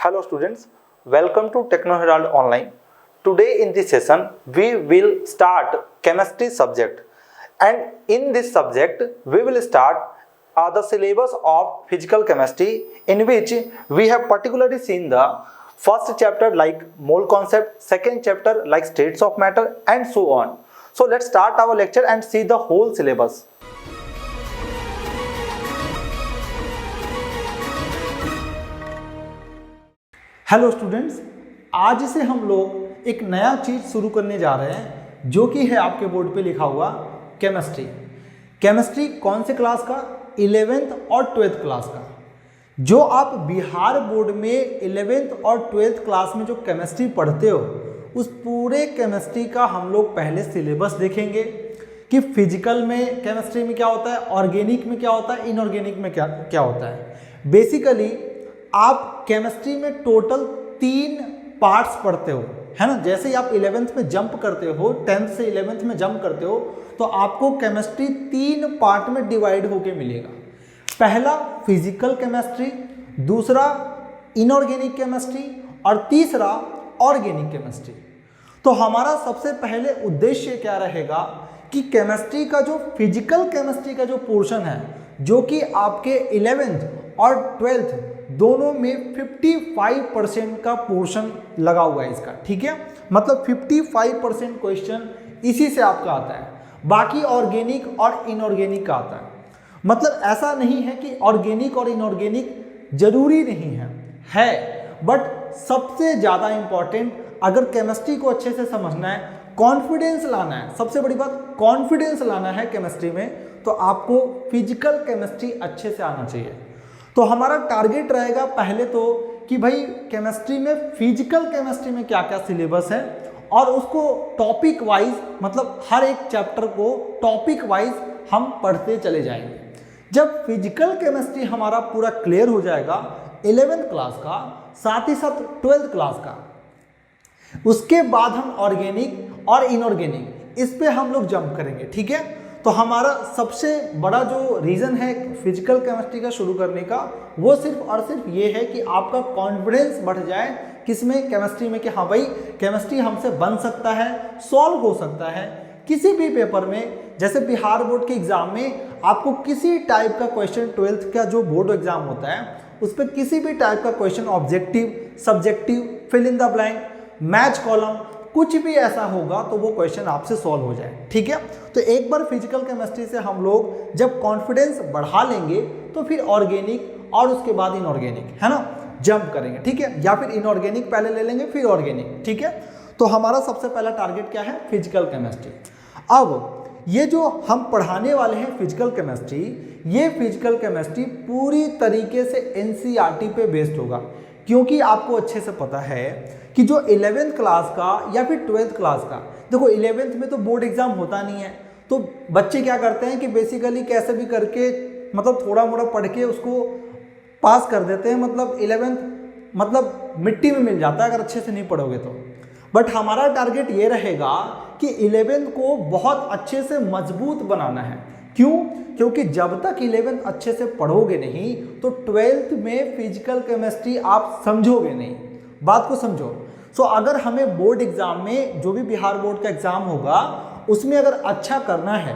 Hello students, welcome to Techno Herald Online. Today in this session we will start chemistry subject, and in this subject we will start the syllabus of physical chemistry, in which we have particularly seen the first chapter like mole concept, second chapter like states of matter, and so on. So let's start our lecture and see the whole syllabus. Hello students, आज से हम लोग एक नया चीज़ शुरू करने जा रहे हैं जो कि है आपके बोर्ड पे लिखा हुआ केमिस्ट्री। केमिस्ट्री कौन से क्लास का? 11th और 12th क्लास का। जो आप बिहार बोर्ड में 11th और 12th क्लास में जो केमिस्ट्री पढ़ते हो, उस पूरे केमिस्ट्री का हम लोग पहले सिलेबस देखेंगे कि फिजिकल में केमिस्ट्री में क्या होता है, ऑर्गेनिक में क्या होता है, इनऑर्गेनिक में क्या होता है। बेसिकली आप केमिस्ट्री में टोटल 3 पार्ट्स पढ़ते हो, है ना। जैसे ही आप 11th में जंप करते हो, 10th से 11th में जंप करते हो, तो आपको केमिस्ट्री 3 पार्ट में डिवाइड होके मिलेगा। पहला फिजिकल केमिस्ट्री, दूसरा इनऑर्गेनिक केमिस्ट्री और तीसरा ऑर्गेनिक केमिस्ट्री। तो हमारा सबसे पहले उद्देश्य क्या रहेगा कि केमिस्ट्री का जो फिजिकल केमिस्ट्री का जो पोर्शन है, जो कि आपके 11th और 12th दोनों में 55% का पोर्शन लगा हुआ है इसका, ठीक है। मतलब 55% क्वेश्चन इसी से आपका आता है, बाकी ऑर्गेनिक और इनऑर्गेनिक का आता है। मतलब ऐसा नहीं है कि ऑर्गेनिक और इनऑर्गेनिक जरूरी नहीं है, बट सबसे ज़्यादा इंपॉर्टेंट अगर केमिस्ट्री को अच्छे से समझना है, कॉन्फिडेंस लाना है, सबसे बड़ी बात कॉन्फिडेंस लाना है केमिस्ट्री में, तो आपको फिजिकल केमिस्ट्री अच्छे से आना चाहिए। तो हमारा टारगेट रहेगा पहले तो कि भाई केमिस्ट्री में, फिजिकल केमिस्ट्री में क्या क्या सिलेबस है, और उसको टॉपिक वाइज, मतलब हर एक चैप्टर को टॉपिक वाइज हम पढ़ते चले जाएंगे। जब फिजिकल केमिस्ट्री हमारा पूरा क्लियर हो जाएगा 11th क्लास का, साथ ही साथ 12th क्लास का, उसके बाद हम ऑर्गेनिक और इनऑर्गेनिक इस पे हम लोग जंप करेंगे, ठीक है। तो हमारा सबसे बड़ा जो रीज़न है फिजिकल केमिस्ट्री का शुरू करने का, वो सिर्फ और सिर्फ ये है कि आपका कॉन्फिडेंस बढ़ जाए किसमें, केमिस्ट्री में, कि हाँ भाई केमिस्ट्री हमसे बन सकता है, सॉल्व हो सकता है किसी भी पेपर में। जैसे बिहार बोर्ड के एग्जाम में आपको किसी टाइप का क्वेश्चन, 12th का जो बोर्ड एग्जाम होता है उस पर किसी भी टाइप का question, objective, subjective, fill in the blank, match column, कुछ भी ऐसा होगा तो वो क्वेश्चन आपसे सॉल्व हो जाए, ठीक है। तो एक बार फिजिकल केमिस्ट्री से हम लोग जब कॉन्फिडेंस बढ़ा लेंगे तो फिर ऑर्गेनिक और उसके बाद इनऑर्गेनिक, है ना, जंप करेंगे, ठीक है। या फिर इनऑर्गेनिक पहले ले लेंगे फिर ऑर्गेनिक, ठीक है। तो हमारा सबसे पहला टारगेट क्या है? Physical chemistry. अब ये जो हम पढ़ाने वाले हैं फिजिकल केमिस्ट्री, ये फिजिकल केमिस्ट्री पूरी तरीके से एनसीईआरटी पे बेस्ड होगा, क्योंकि आपको अच्छे से पता है कि जो 11th क्लास का या फिर 12th क्लास का, देखो 11th में तो बोर्ड एग्जाम होता नहीं है, तो बच्चे क्या करते हैं कि बेसिकली कैसे भी करके, मतलब थोड़ा मोड़ा पढ़ के उसको पास कर देते हैं। मतलब 11th मतलब मिट्टी में मिल जाता है अगर अच्छे से नहीं पढ़ोगे तो। बट हमारा टारगेट ये रहेगा कि 11th को बहुत अच्छे से मजबूत बनाना है। क्यों? क्योंकि जब तक 11th अच्छे से पढ़ोगे नहीं तो 12th में फिजिकल केमिस्ट्री आप समझोगे नहीं। बात को समझो। सो अगर हमें बोर्ड एग्जाम में, जो भी बिहार बोर्ड का एग्जाम होगा, उसमें अगर अच्छा करना है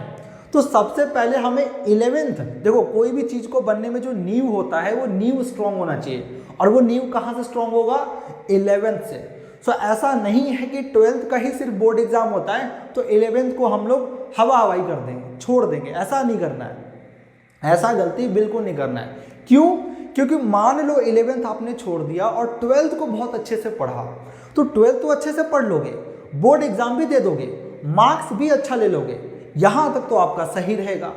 तो सबसे पहले हमें 11th, देखो कोई भी चीज़ को बनने में जो नींव होता है वो नींव स्ट्रॉन्ग होना चाहिए, और वो नींव कहाँ से स्ट्रॉन्ग होगा? 11th से। सो ऐसा नहीं है कि 12th का ही सिर्फ बोर्ड एग्जाम होता है तो 11th को हम लोग हवा हवाई कर देंगे, छोड़ देंगे, ऐसा नहीं करना है। ऐसा गलती बिल्कुल नहीं करना है। क्यों? क्योंकि मान लो 11th आपने छोड़ दिया और 12th को बहुत अच्छे से पढ़ा, तो 12th तो अच्छे से पढ़ लोगे, बोर्ड एग्जाम भी दे दोगे, मार्क्स भी अच्छा ले लोगे, यहाँ तक तो आपका सही रहेगा।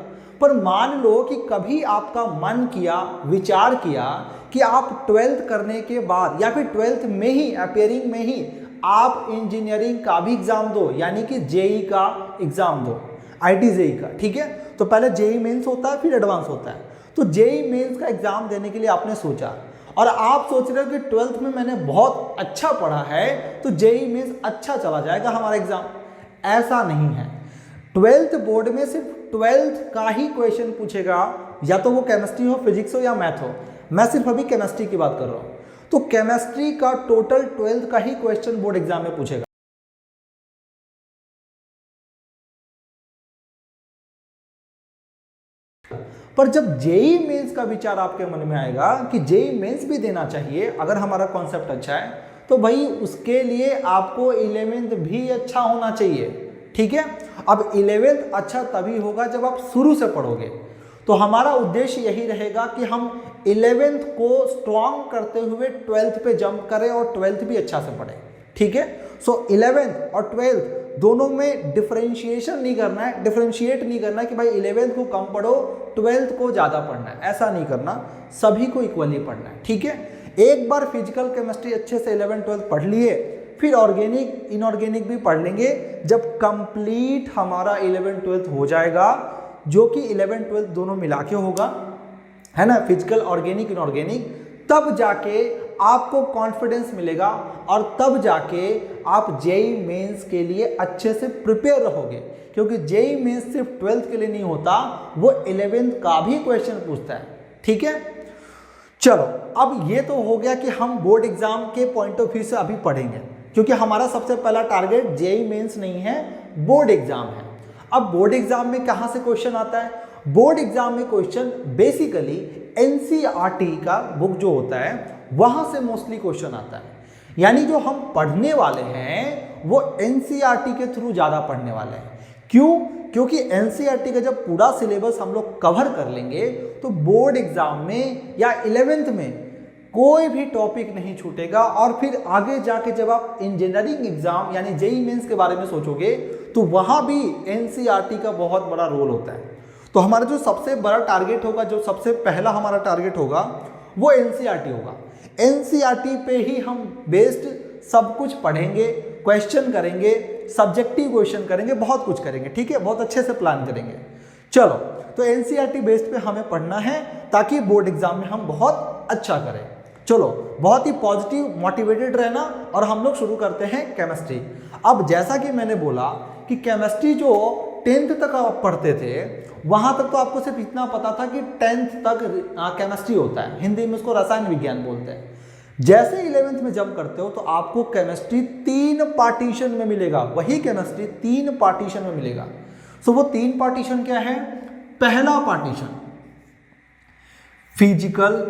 पर मान लो कि कभी आपका मन किया, विचार किया कि आप 12th करने के बाद या फिर 12th में ही, अपेयरिंग में ही आप इंजीनियरिंग का भी एग्जाम दो, यानी कि जेई का एग्जाम दो, आईटी जेई का, ठीक है। तो पहले जेई मेंस होता है फिर एडवांस होता है। तो जेई मेंस का एग्जाम देने के लिए आपने सोचा, और आप सोच रहे हो कि 12th में मैंने बहुत अच्छा पढ़ा है तो जेई मेंस अच्छा चला जाएगा हमारा एग्जाम। ऐसा नहीं है। 12th बोर्ड में सिर्फ 12th का ही क्वेश्चन पूछेगा, या तो वो केमिस्ट्री हो, फिजिक्स हो या मैथ हो। मैं सिर्फ अभी केमिस्ट्री की बात कर रहा हूँ। तो केमिस्ट्री का टोटल 12th का ही क्वेश्चन बोर्ड एग्जाम में पूछेगा। पर जब जेई मेंस का विचार आपके मन में आएगा कि जेई मेंस भी देना चाहिए अगर हमारा कॉन्सेप्ट अच्छा है, तो भाई उसके लिए आपको 11th भी अच्छा होना चाहिए। ठीक है, अब 11th अच्छा तभी होगा जब आप शुरू से पढ़ोगे। तो हमारा उद्देश्य यही रहेगा कि हम 11th को स्ट्रॉन्ग करते हुए 12th पे जंप करें और 12th भी अच्छा से पढ़ें। ठीक है, सो 11th और 12th दोनों में डिफरेंशिएशन नहीं करना है, डिफरेंशिएट नहीं करना है कि भाई 11th को कम पढ़ो 12th को ज़्यादा पढ़ना है, ऐसा नहीं करना, सभी को इक्वली पढ़ना है। ठीक है, एक बार फिजिकल केमिस्ट्री अच्छे से 11 12 पढ़ लिए, फिर ऑर्गेनिक इनऑर्गेनिक भी पढ़ लेंगे जब कंप्लीट हमारा 11 12 हो जाएगा, जो कि 11 12 दोनों मिला के होगा, है ना, फिजिकल ऑर्गेनिक इनऑर्गेनिक, तब जाके आपको कॉन्फिडेंस मिलेगा और तब जाके आप जेई मेंस के लिए अच्छे से प्रिपेयर रहोगे। क्योंकि जेई मेंस सिर्फ 12th के लिए नहीं होता, वो 11th का भी क्वेश्चन पूछता है। ठीक है, चलो अब ये तो हो गया कि हम बोर्ड एग्जाम के पॉइंट ऑफ व्यू से अभी पढ़ेंगे, क्योंकि हमारा सबसे पहला टारगेट जेई मेंस नहीं है, बोर्ड एग्जाम है। अब बोर्ड एग्जाम में कहाँ से क्वेश्चन आता है? बोर्ड एग्जाम में क्वेश्चन बेसिकली एनसीईआरटी का बुक जो होता है वहां से मोस्टली क्वेश्चन आता है। यानी जो हम पढ़ने वाले हैं वो एनसीईआरटी के थ्रू ज़्यादा पढ़ने वाले हैं। क्यों? क्योंकि एनसीईआरटी का जब पूरा सिलेबस हम लोग कवर कर लेंगे तो बोर्ड एग्जाम में या 11th में कोई भी टॉपिक नहीं छूटेगा। और फिर आगे जाके जब आप इंजीनियरिंग एग्जाम यानी जेईई मेंस के बारे में सोचोगे तो वहाँ भी एनसीईआरटी का बहुत बड़ा रोल होता है। तो हमारा जो सबसे बड़ा टारगेट होगा, जो सबसे पहला हमारा टारगेट होगा, वो एनसीईआरटी होगा। एनसीईआरटी पे ही हम बेस्ड सब कुछ पढ़ेंगे, क्वेश्चन करेंगे, सब्जेक्टिव क्वेश्चन करेंगे, बहुत कुछ करेंगे। ठीक है, बहुत अच्छे से प्लान करेंगे। चलो, तो एनसीईआरटी बेस्ड पे हमें पढ़ना है ताकि बोर्ड एग्जाम में हम बहुत अच्छा करें। चलो, बहुत ही पॉजिटिव मोटिवेटेड रहना और हम लोग शुरू करते हैं केमिस्ट्री। अब जैसा कि मैंने बोला कि केमिस्ट्री जो 10th तक आप पढ़ते थे वहाँ तक तो आपको सिर्फ इतना पता था कि 10th तक केमिस्ट्री होता है, हिंदी में उसको रसायन विज्ञान बोलते हैं। जैसे 11th में जंप करते हो तो आपको केमिस्ट्री 3 पार्टीशन में मिलेगा, वही केमिस्ट्री 3 पार्टीशन में मिलेगा। सो वो 3 पार्टीशन क्या है? पहला पार्टीशन फिजिकल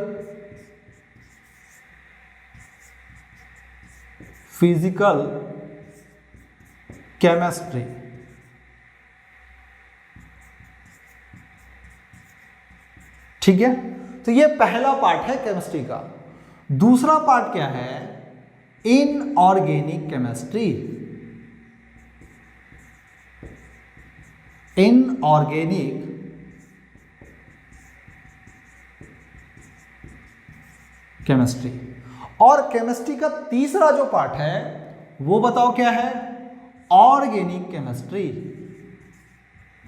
केमिस्ट्री, ठीक है, तो ये पहला पार्ट है केमिस्ट्री का। दूसरा पार्ट क्या है? Inorganic chemistry. Inorganic chemistry. और केमिस्ट्री का तीसरा जो पार्ट है वो बताओ क्या है? Organic chemistry.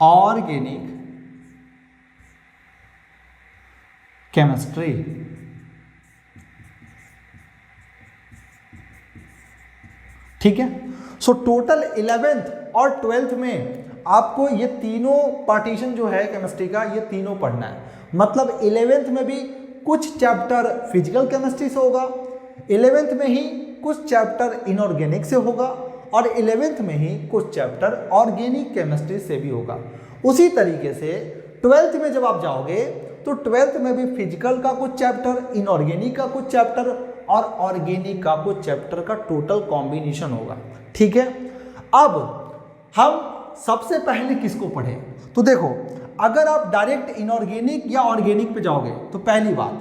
ऑर्गेनिक केमिस्ट्री, ठीक है। सो टोटल 11th और 12th में आपको ये तीनों पार्टीशन जो है केमिस्ट्री का, ये तीनों पढ़ना है। मतलब 11th में भी कुछ चैप्टर फिजिकल केमिस्ट्री से होगा, 11th में ही कुछ चैप्टर इनऑर्गेनिक से होगा और 11th में ही कुछ चैप्टर ऑर्गेनिक केमिस्ट्री से भी होगा। उसी तरीके से 12th में जब आप जाओगे तो 12th में भी फिजिकल का कुछ चैप्टर, इनऑर्गेनिक का कुछ चैप्टर और ऑर्गेनिक का कुछ चैप्टर का टोटल कॉम्बिनेशन होगा। ठीक है, अब हम सबसे पहले किसको पढ़ें? तो देखो, अगर आप डायरेक्ट इनऑर्गेनिक या ऑर्गेनिक पे जाओगे तो पहली बात,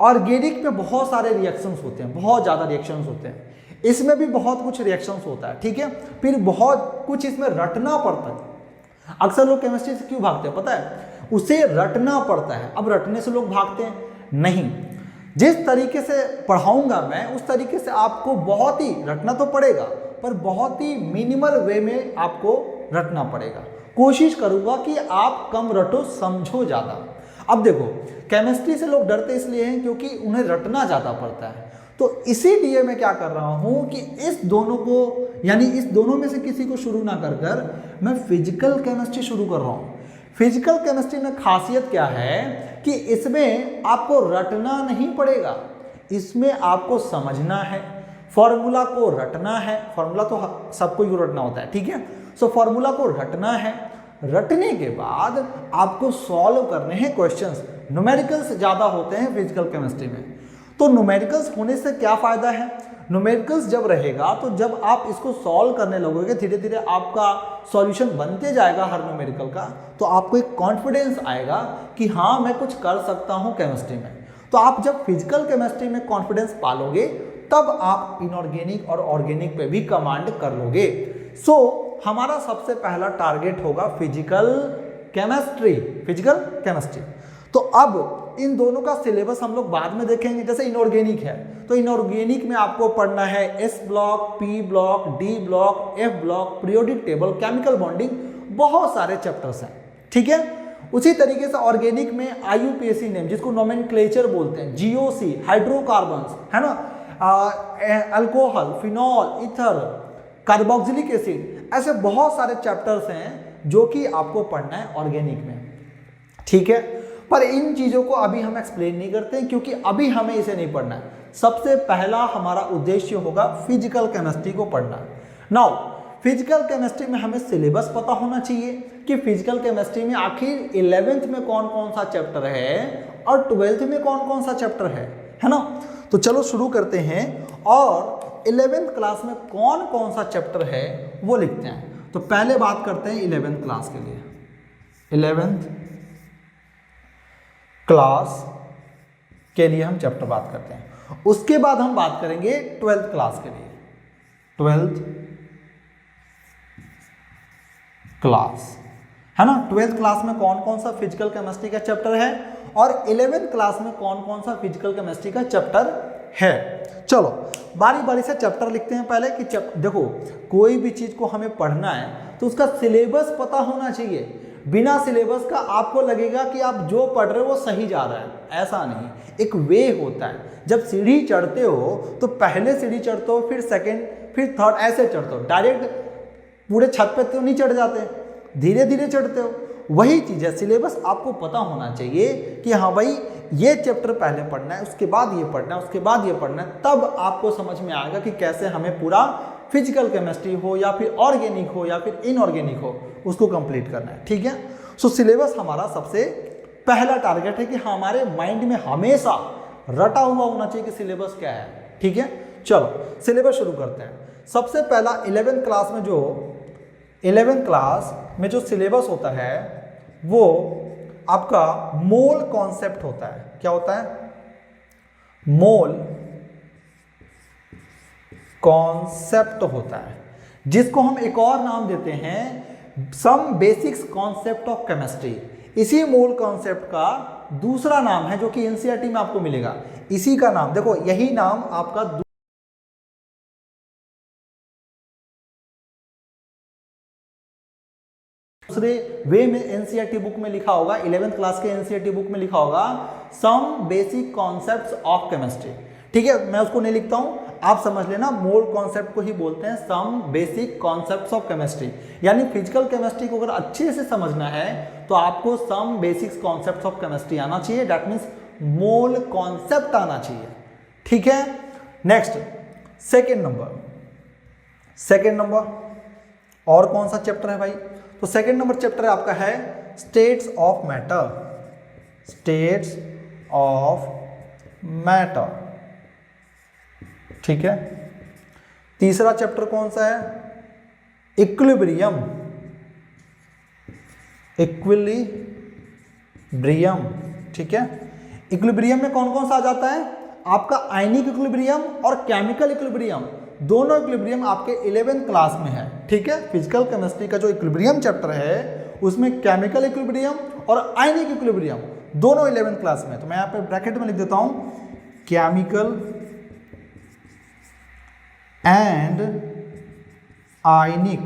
ऑर्गेनिक पे बहुत सारे रिएक्शंस होते हैं, बहुत ज़्यादा रिएक्शंस होते हैं, इसमें भी बहुत कुछ रिएक्शंस होता है। ठीक है, फिर बहुत कुछ इसमें रटना पड़ता है। अक्सर लोग केमिस्ट्री से क्यों भागते हैं पता है? उसे रटना पड़ता है। अब रटने से लोग भागते हैं नहीं, जिस तरीके से पढ़ाऊंगा मैं उस तरीके से आपको बहुत ही रटना तो पड़ेगा, पर बहुत ही मिनिमल वे में आपको रटना पड़ेगा। कोशिश करूंगा कि आप कम रटो, समझो ज़्यादा। अब देखो, केमिस्ट्री से लोग डरते इसलिए हैं क्योंकि उन्हें रटना ज़्यादा पड़ता है। तो इसीलिए मैं क्या कर रहा हूँ कि इस दोनों को, यानी इस दोनों में से किसी को शुरू ना कर कर मैं फिजिकल केमिस्ट्री शुरू कर रहा हूँ। फिजिकल केमिस्ट्री में खासियत क्या है कि इसमें आपको रटना नहीं पड़ेगा, इसमें आपको समझना है, फॉर्मूला को रटना है। फॉर्मूला तो सबको ही रटना होता है, ठीक है। सो फॉर्मूला को रटना है, रटने के बाद आपको सॉल्व करने हैं क्वेश्चंस। न्यूमेरिकल्स ज़्यादा होते हैं फिजिकल केमिस्ट्री में। तो न्यूमेरिकल्स होने से क्या फ़ायदा है, न्यूमेरिकल्स जब रहेगा तो जब आप इसको सॉल्व करने लगोगे, धीरे धीरे आपका सॉल्यूशन बनते जाएगा हर न्यूमेरिकल का, तो आपको एक कॉन्फिडेंस आएगा कि हाँ मैं कुछ कर सकता हूँ केमिस्ट्री में। तो आप जब फिजिकल केमिस्ट्री में कॉन्फिडेंस पालोगे तब आप इनऑर्गेनिक और ऑर्गेनिक पे भी कमांड कर लोगे। सो हमारा सबसे पहला टारगेट होगा फिजिकल केमिस्ट्री, फिजिकल केमिस्ट्री। तो अब इन दोनों का सिलेबस हम लोग बाद में देखेंगे। जैसे इनऑर्गेनिक है तो इनऑर्गेनिक में आपको पढ़ना है S block, P block, D block, F block, periodic table, chemical bonding, बहुत सारे चैप्टर्स हैं, ठीक है। उसी तरीके से ऑर्गेनिक में IUPAC नेम, जिसको नोमेनक्लेचर बोलते हैं, GOC, हाइड्रोकार्बन्स, है ना, alcohol, phenol, ether, carboxylic acid, ऐसे बहुत सारे चैप्टर्स हैं जो कि आपको पढ़ना है ऑर्गेनिक में, ठीक है। पर इन चीज़ों को अभी हम एक्सप्लेन नहीं करते हैं क्योंकि अभी हमें इसे नहीं पढ़ना है। सबसे पहला हमारा उद्देश्य होगा फिजिकल केमिस्ट्री को पढ़ना। नाउ फिजिकल केमिस्ट्री में हमें सिलेबस पता होना चाहिए कि फिजिकल केमिस्ट्री में आखिर 11th में कौन कौन सा चैप्टर है और 12th में कौन कौन सा चैप्टर है ना। तो चलो शुरू करते हैं और 11th क्लास में कौन कौन सा चैप्टर है वो लिखते हैं। तो पहले बात करते हैं 11th क्लास के लिए। 11th क्लास के लिए हम चैप्टर बात करते हैं, उसके बाद हम बात करेंगे 12th क्लास के लिए। 12th क्लास, है ना, 12th क्लास में कौन कौन सा फिजिकल केमिस्ट्री का चैप्टर है और 11th क्लास में कौन कौन सा फिजिकल केमिस्ट्री का चैप्टर है। चलो बारी बारी से चैप्टर लिखते हैं पहले कि देखो कोई भी चीज़ को हमें पढ़ना है तो उसका सिलेबस पता होना चाहिए। बिना सिलेबस का आपको लगेगा कि आप जो पढ़ रहे हो वो सही जा रहा है, ऐसा नहीं। एक वे होता है, जब सीढ़ी चढ़ते हो तो पहले सीढ़ी चढ़ते हो, फिर सेकंड, फिर थर्ड, ऐसे चढ़ते हो। डायरेक्ट पूरे छत पे तो नहीं चढ़ जाते, धीरे धीरे चढ़ते हो। वही चीज़ है, सिलेबस आपको पता होना चाहिए कि हाँ भाई ये चैप्टर पहले पढ़ना है, उसके बाद ये पढ़ना है, उसके बाद ये पढ़ना है, तब आपको समझ में आएगा कि कैसे हमें पूरा फिजिकल केमिस्ट्री हो या फिर ऑर्गेनिक हो या फिर इनऑर्गेनिक हो उसको कंप्लीट करना है, ठीक है। सो सिलेबस हमारा सबसे पहला टारगेट है कि हमारे माइंड में हमेशा रटा हुआ होना चाहिए कि सिलेबस क्या है, ठीक है। चलो सिलेबस शुरू करते हैं। सबसे पहला 11th क्लास में जो सिलेबस होता है वो आपका मोल कॉन्सेप्ट होता है। क्या होता है? मोल कॉन्सेप्ट होता है, जिसको हम एक और नाम देते हैं some basics concept of chemistry. इसी मोल कॉन्सेप्ट का दूसरा नाम है जो कि एनसीईआरटी में आपको मिलेगा। इसी का नाम देखो, यही नाम आपका दूसरे वे में एनसीईआरटी बुक में लिखा होगा, 11th क्लास के एनसीईआरटी बुक में लिखा होगा some basic concepts of chemistry, ठीक है। मैं उसको नहीं लिखता हूं, आप समझ लेना, मोल कॉन्सेप्ट को ही बोलते हैं some basic concepts of chemistry. यानी फिजिकल केमिस्ट्री को अगर अच्छे से समझना है तो आपको some basic concepts of chemistry आना चाहिए, दैट मीन्स मोल कॉन्सेप्ट आना चाहिए, ठीक है। नेक्स्ट सेकेंड नंबर और कौन सा चैप्टर है भाई? तो सेकेंड नंबर चैप्टर आपका है स्टेट्स ऑफ मैटर, ठीक है। तीसरा चैप्टर कौन सा है? इक्विलिब्रियम, ठीक है। इक्विलिब्रियम में कौन कौन सा आ जाता है? आपका आयनिक इक्विलिब्रियम और केमिकल इक्विलिब्रियम, दोनों इक्विलिब्रियम आपके 11th क्लास में है, ठीक है। फिजिकल केमिस्ट्री का जो इक्विलिब्रियम चैप्टर है उसमें केमिकल इक्विलिब्रियम और आयनिक इक्विलिब्रियम दोनों 11th क्लास में। तो मैं यहाँ पे ब्रैकेट में लिख देता हूं केमिकल एंड आयनिक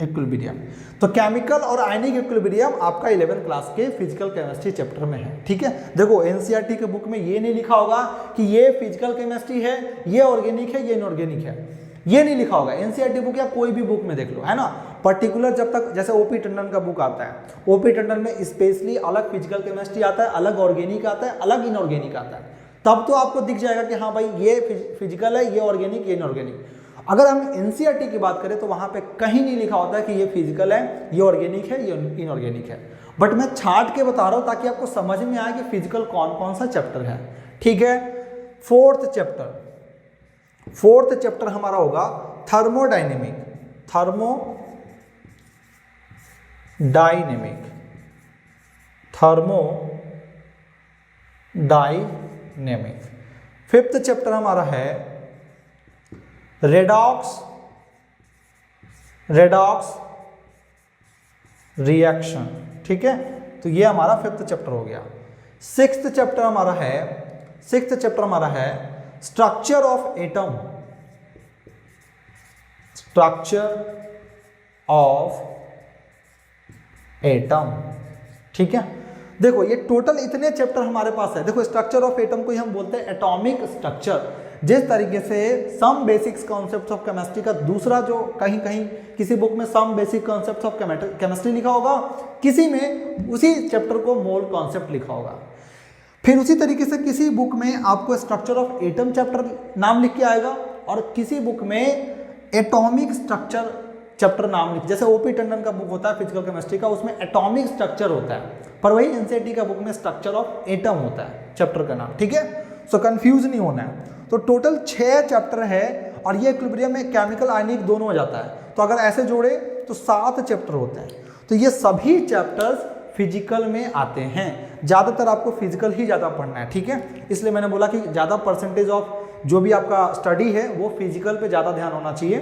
इक्विलिब्रियम। तो केमिकल और आयनिक इक्विलिब्रियम आपका 11th क्लास के फिजिकल केमिस्ट्री चैप्टर में है, ठीक है। देखो एनसीईआरटी के बुक में ये नहीं लिखा होगा कि ये फिजिकल केमिस्ट्री है, ये ऑर्गेनिक है, ये इनऑर्गेनिक है, ये नहीं लिखा होगा। एनसीईआरटी बुक या कोई भी बुक में देख लो, है ना, पर्टिकुलर जब तक जैसे ओपी टंडन का बुक आता है, ओपी टंडन में स्पेशली अलग फिजिकल केमिस्ट्री आता है, अलग ऑर्गेनिक आता है, अलग इनऑर्गेनिक आता है। तब तो आपको दिख जाएगा कि हाँ भाई ये फिजिकल है, ये ऑर्गेनिक, ये इनऑर्गेनिक। अगर हम एनसीईआरटी की बात करें तो वहाँ पे कहीं नहीं लिखा होता है कि ये फिजिकल है, ये ऑर्गेनिक है, ये इनऑर्गेनिक है। बट मैं छाट के बता रहा हूँ ताकि आपको समझ में आए कि फिजिकल कौन कौन सा चैप्टर है। ठीक है, फोर्थ चैप्टर हमारा होगा थर्मोडायनेमिक। फिफ्थ चैप्टर हमारा है रेडॉक्स रिएक्शन। ठीक है, तो ये हमारा फिफ्थ चैप्टर हो गया। सिक्स्थ चैप्टर हमारा है स्ट्रक्चर ऑफ एटम। ठीक है, देखो ये टोटल इतने चैप्टर हमारे पास है। देखो स्ट्रक्चर ऑफ एटम को ही हम बोलते हैं एटॉमिक स्ट्रक्चर। जिस तरीके से some basics concepts of chemistry का दूसरा जो कहीं किसी बुक में some basic concepts of chemistry लिखा होगा, किसी में उसी चैप्टर को मोल कॉन्सेप्ट लिखा होगा। फिर उसी तरीके से किसी बुक में आपको स्ट्रक्चर ऑफ एटम चैप्टर नाम लिख के आएगा और किसी बुक में एटॉमिक स्ट्रक्चर चैप्टर नाम लिख, जैसे ओपी टंडन का बुक होता है फिजिकल केमिस्ट्री का, उसमें एटॉमिक स्ट्रक्चर होता है, पर वही एनसीईआरटी का बुक में स्ट्रक्चर ऑफ एटम होता है चैप्टर का नाम। ठीक है, सो कंफ्यूज नहीं होना है। तो टोटल 6 चैप्टर है और ये इक्विलिब्रियम में केमिकल आयनिक दोनों हो जाता है। तो अगर ऐसे जोड़े तो 7 चैप्टर होते हैं। तो ये सभी चैप्टर्स फिजिकल में आते हैं। ज़्यादातर आपको फिजिकल ही ज़्यादा पढ़ना है। ठीक है, इसलिए मैंने बोला कि ज़्यादा परसेंटेज ऑफ जो भी आपका स्टडी है वो फिजिकल पे ज़्यादा ध्यान होना चाहिए,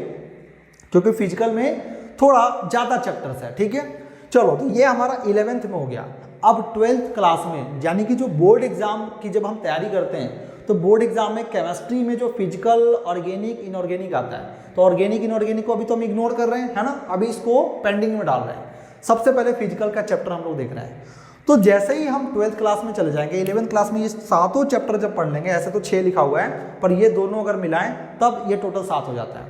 क्योंकि फिजिकल में थोड़ा ज़्यादा चैप्टर्स है। ठीक है, चलो तो ये हमारा 11th में हो गया। अब 12th क्लास में, यानी कि जो बोर्ड एग्जाम की जब हम तैयारी करते हैं तो बोर्ड एग्जाम में केमिस्ट्री में जो फिजिकल, ऑर्गेनिक, इनऑर्गेनिक आता है, तो ऑर्गेनिक इनऑर्गेनिक को अभी तो हम इग्नोर कर रहे हैं, है ना, अभी इसको पेंडिंग में डाल रहे हैं। सबसे पहले फिजिकल का चैप्टर हम लोग देख रहे हैं। तो जैसे ही हम 12th क्लास में चले जाएंगे, 11th क्लास में ये 7 चैप्टर जब पढ़ लेंगे, ऐसे तो 6 लिखा हुआ है पर ये दोनों अगर मिलाएं तब ये टोटल 7 हो जाता है।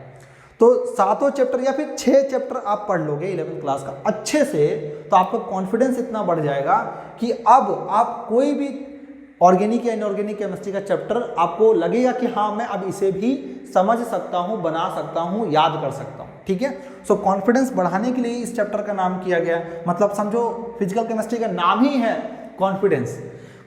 तो 7 चैप्टर या फिर 6 चैप्टर आप पढ़ लोगे 11th क्लास का अच्छे से, तो आपका कॉन्फिडेंस इतना बढ़ जाएगा कि अब आप कोई भी ऑर्गेनिक या इनऑर्गेनिक केमिस्ट्री का चैप्टर आपको लगेगा कि हाँ मैं अब इसे भी समझ सकता हूँ, बना सकता हूँ, याद कर सकता हूँ। ठीक है, सो कॉन्फिडेंस बढ़ाने के लिए इस चैप्टर का नाम किया गया। मतलब समझो फिजिकल केमिस्ट्री का नाम ही है कॉन्फिडेंस।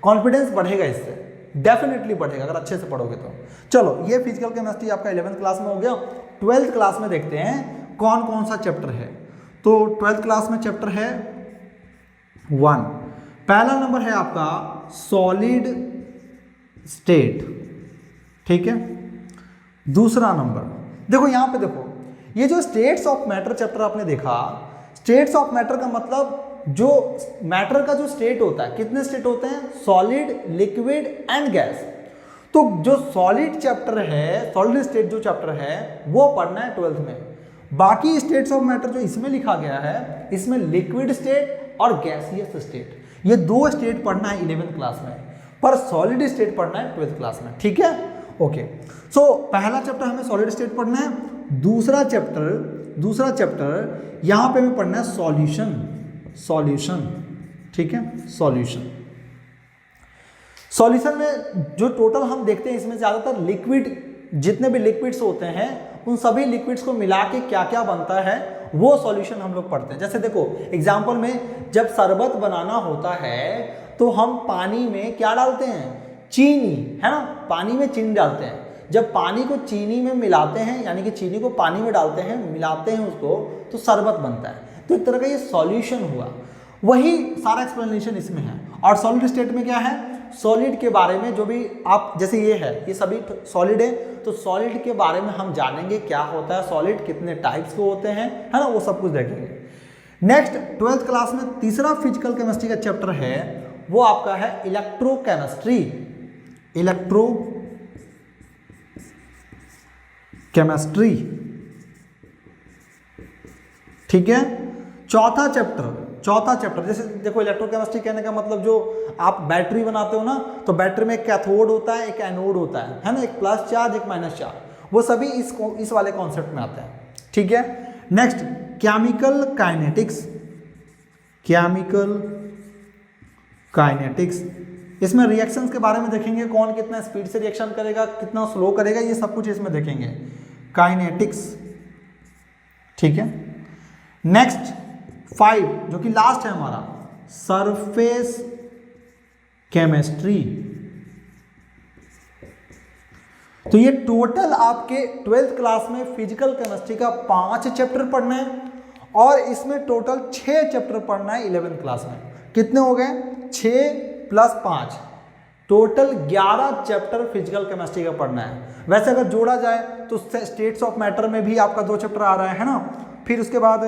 कॉन्फिडेंस बढ़ेगा इससे, डेफिनेटली बढ़ेगा अगर अच्छे से पढ़ोगे तो। चलो ये फिजिकल केमिस्ट्री आपका 11th क्लास में हो गया। 12th क्लास में देखते हैं कौन कौन सा चैप्टर है। तो 12th क्लास में चैप्टर है 1। पहला नंबर है आपका सॉलिड स्टेट। ठीक है, दूसरा नंबर देखो यहाँ पे, देखो ये जो स्टेट्स ऑफ मैटर चैप्टर आपने देखा, स्टेट्स ऑफ मैटर का मतलब जो मैटर का जो स्टेट होता है, कितने स्टेट होते हैं, सॉलिड, लिक्विड एंड गैस। तो जो सॉलिड चैप्टर है, सॉलिड स्टेट जो चैप्टर है वो पढ़ना है 12th में। बाकी स्टेट्स ऑफ मैटर जो इसमें लिखा गया है, इसमें लिक्विड स्टेट और गैसियस स्टेट, ये 2 स्टेट पढ़ना है 11th क्लास में, पर सॉलिड स्टेट पढ़ना है 12th क्लास में। ठीक है, ओके। सो पहला चैप्टर हमें सॉलिड स्टेट पढ़ना है। दूसरा चैप्टर यहां पे हमें पढ़ना है सॉल्यूशन। ठीक है, सॉल्यूशन में जो टोटल हम देखते हैं, इसमें ज़्यादातर लिक्विड, जितने भी लिक्विड्स होते हैं उन सभी लिक्विड्स को मिला के क्या क्या बनता है वो सॉल्यूशन हम लोग पढ़ते हैं। जैसे देखो एग्जांपल में, जब शरबत बनाना होता है तो हम पानी में क्या डालते हैं, चीनी, है ना, पानी में चीनी डालते हैं। जब पानी को चीनी में मिलाते हैं, यानी कि चीनी को पानी में डालते हैं, मिलाते हैं उसको, तो शरबत बनता है। तो एक तरह का ये सॉल्यूशन हुआ। वही सारा एक्सप्लेनेशन इसमें है। और सॉलिड स्टेट में क्या है, सॉलिड के बारे में जो भी आप, जैसे ये है, ये सभी सॉलिड है, तो सॉलिड के बारे में हम जानेंगे क्या होता है सॉलिड, कितने टाइप्स के होते हैं, है ना, वो सब कुछ देखेंगे। नेक्स्ट 12th क्लास में तीसरा फिजिकल केमिस्ट्री का चैप्टर है, वो आपका है इलेक्ट्रोकेमिस्ट्री। ठीक है, चौथा चैप्टर जैसे देखो इलेक्ट्रोकेमिस्ट्री कहने का मतलब, जो आप बैटरी बनाते हो ना, तो बैटरी में एक कैथोड होता है, एक एनोड होता है ना, एक प्लस चार्ज, एक माइनस चार्ज, वो सभी इस वाले कॉन्सेप्ट में आते हैं। ठीक है, नेक्स्ट केमिकल काइनेटिक्स। इसमें रिएक्शंस के बारे में देखेंगे, कौन कितना स्पीड से रिएक्शन करेगा, कितना स्लो करेगा, ये सब कुछ इसमें देखेंगे, काइनेटिक्स। ठीक है, नेक्स्ट 5 जो कि लास्ट है हमारा, सरफेस केमिस्ट्री। तो ये टोटल आपके 12th क्लास में फिजिकल केमिस्ट्री का 5 चैप्टर पढ़ना है और इसमें टोटल 6 चैप्टर पढ़ना है 11th क्लास में। कितने हो गए? 6 + 5 टोटल 11 चैप्टर फिजिकल केमिस्ट्री का पढ़ना है। वैसे अगर जोड़ा जाए तो स्टेट्स ऑफ मैटर में भी आपका 2 चैप्टर आ रहा है ना। फिर उसके बाद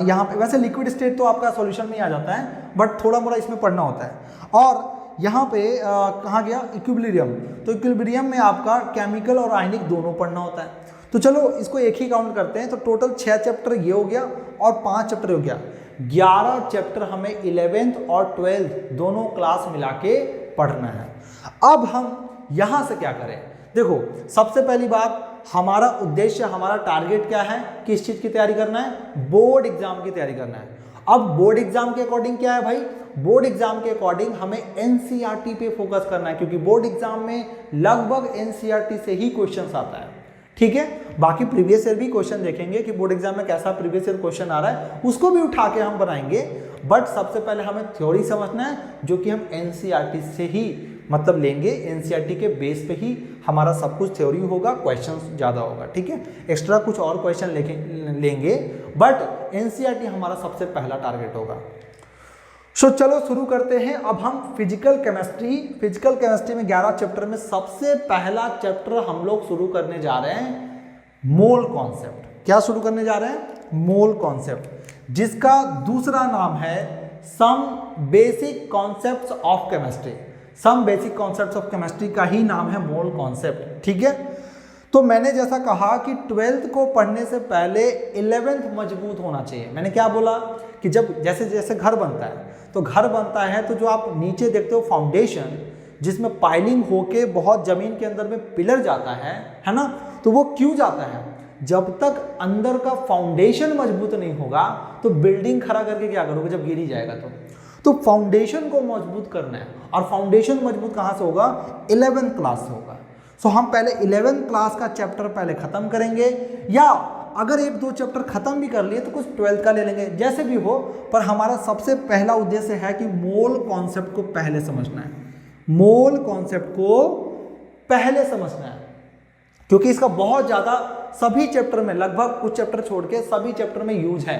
यहाँ पे वैसे लिक्विड स्टेट तो आपका सॉल्यूशन में आ जाता है, बट थोड़ा मोड़ा इसमें पढ़ना होता है। और यहाँ पे कहाँ गया? इक्विलिब्रियम। तो इक्विलिब्रियम में आपका केमिकल और आयनिक दोनों पढ़ना होता है। तो चलो इसको एक ही काउंट करते हैं। तो टोटल 6 चैप्टर ये हो गया और 5 चैप्टर हो गया, 11 चैप्टर हमें 11th और 12th दोनों क्लास मिला के पढ़ना है। अब हम यहाँ से क्या करें? देखो, सबसे पहली बात, हमारा उद्देश्य, हमारा टारगेट क्या है? किस चीज़ की तैयारी करना है? बोर्ड एग्जाम की तैयारी करना है। अब बोर्ड एग्जाम के अकॉर्डिंग क्या है भाई? बोर्ड एग्जाम के अकॉर्डिंग हमें एनसीईआरटी पे फोकस करना है, क्योंकि बोर्ड एग्जाम में लगभग एनसीईआरटी से ही क्वेश्चंस आता है। ठीक है, बाकी प्रीवियस ईयर भी क्वेश्चन देखेंगे कि बोर्ड एग्जाम में कैसा प्रीवियस ईयर क्वेश्चन आ रहा है, उसको भी उठा के हम बनाएंगे। बट सबसे पहले हमें थ्योरी समझना है, जो कि हम एनसीईआरटी से ही मतलब लेंगे। एनसीईआरटी के बेस पे ही हमारा सब कुछ थ्योरी होगा, क्वेश्चंस ज़्यादा होगा। ठीक है, एक्स्ट्रा कुछ और क्वेश्चन लेंगे, बट एनसीईआरटी हमारा सबसे पहला टारगेट होगा। सो चलो शुरू करते हैं। अब हम फिजिकल केमिस्ट्री में 11 चैप्टर में सबसे पहला चैप्टर हम लोग शुरू करने जा रहे हैं, मोल कॉन्सेप्ट। क्या शुरू करने जा रहे हैं? मोल कॉन्सेप्ट, जिसका दूसरा नाम है some basic concepts of chemistry. Some basic concepts of chemistry का ही नाम है मोल कॉन्सेप्ट। ठीक है, तो मैंने जैसा कहा कि 12th को पढ़ने से पहले 11th मजबूत होना चाहिए। मैंने क्या बोला कि जब जैसे जैसे घर बनता है, तो घर बनता है तो जो आप नीचे देखते हो फाउंडेशन, जिसमें पाइलिंग होके बहुत जमीन के अंदर में पिलर जाता है ना, तो वो क्यों जाता है? जब तक अंदर का फाउंडेशन मजबूत नहीं होगा तो बिल्डिंग खड़ा करके क्या करोगे जब गिर ही जाएगा? तो फाउंडेशन को मजबूत करना है, और फाउंडेशन मजबूत कहाँ से होगा? 11th क्लास से होगा। सो हम पहले 11th क्लास का चैप्टर पहले खत्म करेंगे, या अगर 1-2 चैप्टर खत्म भी कर लिए तो कुछ 12th का ले लेंगे, जैसे भी हो। पर हमारा सबसे पहला उद्देश्य है कि मोल कॉन्सेप्ट को पहले समझना है। मोल कॉन्सेप्ट को पहले समझना है, क्योंकि इसका बहुत ज़्यादा सभी चैप्टर में, लगभग कुछ चैप्टर छोड़ के सभी चैप्टर में यूज है।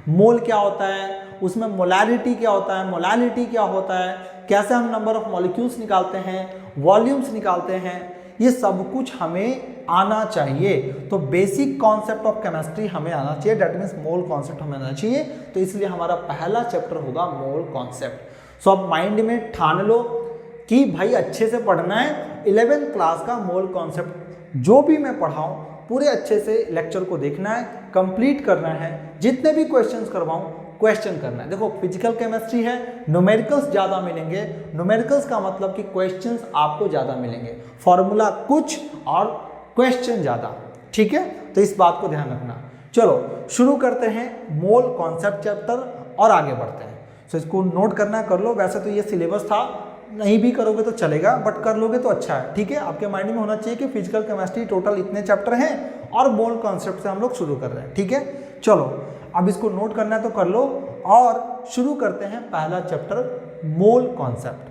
मोल क्या होता है, उसमें मोलैरिटी क्या होता है, मोलैलिटी क्या होता है, कैसे हम नंबर ऑफ मॉलिक्यूल्स निकालते हैं, वॉल्यूम्स निकालते हैं, ये सब कुछ हमें आना चाहिए। तो बेसिक कॉन्सेप्ट ऑफ केमिस्ट्री हमें आना चाहिए, दैट मीन्स मोल कॉन्सेप्ट हमें आना चाहिए। तो इसलिए हमारा पहला चैप्टर होगा मोल कॉन्सेप्ट। सो अब माइंड में ठान लो कि भाई अच्छे से पढ़ना है 11th क्लास का मोल कॉन्सेप्ट। जो भी मैं पढ़ाऊँ पूरे अच्छे से लेक्चर को देखना है, कंप्लीट करना है, जितने भी क्वेश्चंस करवाऊँ क्वेश्चन करना है। देखो, फिजिकल केमिस्ट्री है, न्यूमेरिकल्स ज़्यादा मिलेंगे। न्यूमेरिकल्स का मतलब कि क्वेश्चंस आपको ज़्यादा मिलेंगे, फॉर्मूला कुछ और क्वेश्चन ज़्यादा। ठीक है, तो इस बात को ध्यान रखना। चलो शुरू करते हैं मोल कॉन्सेप्ट चैप्टर और आगे बढ़ते हैं। तो इसको नोट करना, कर लो। वैसे तो ये सिलेबस था, नहीं भी करोगे तो चलेगा, बट कर लोगे तो अच्छा है। ठीक है, आपके माइंड में होना चाहिए कि फिजिकल केमिस्ट्री टोटल इतने चैप्टर हैं और मोल कॉन्सेप्ट से हम लोग शुरू कर रहे हैं। ठीक है, चलो अब इसको नोट करना है तो कर लो, और शुरू करते हैं पहला चैप्टर मोल कॉन्सेप्ट।